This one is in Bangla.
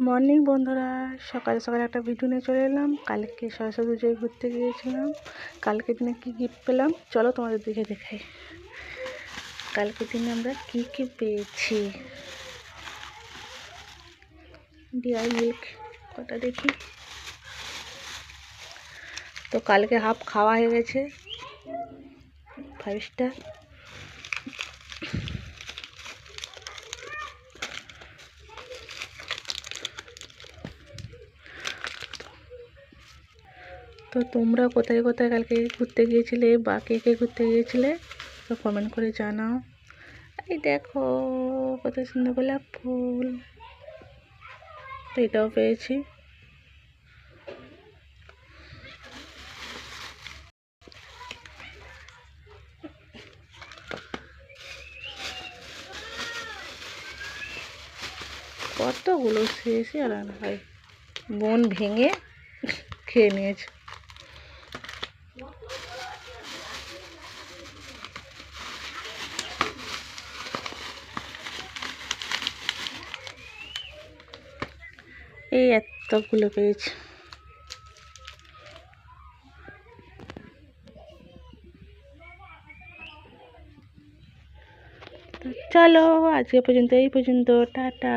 মর্নিং বন্ধুরা, সকাল সকাল একটা ভিডিও নিয়ে চলে এলাম। কালকে সরস্বতী পুজোয় ঘুরতে গিয়েছিলাম। কালকে দিনে কী গিফট পেলাম চলো তোমাদের দিকে দেখাই। কালকে দিনে আমরা কী কী পেয়েছি। ডিয়ার মিল্ক কটা দেখি। তো কালকে হাফ খাওয়া হয়ে গেছে 5 স্টার। তো তোমরা কোথায় কোথায় কালকে ঘুরতে গিয়েছিলে বা কে কে ঘুরতে গিয়েছিলে তো কমেন্ট করে জানাও। এই দেখো কত সুন্দর গোলাপ ফুল, তো এটাও পেয়েছি। কতগুলো শেষই আর আনা হয়, বন ভেঙে খেয়ে নিয়েছে। এই এতগুলো পেয়েছি। তো চলো আজকে পর্যন্ত, এই পর্যন্ত, টাটা।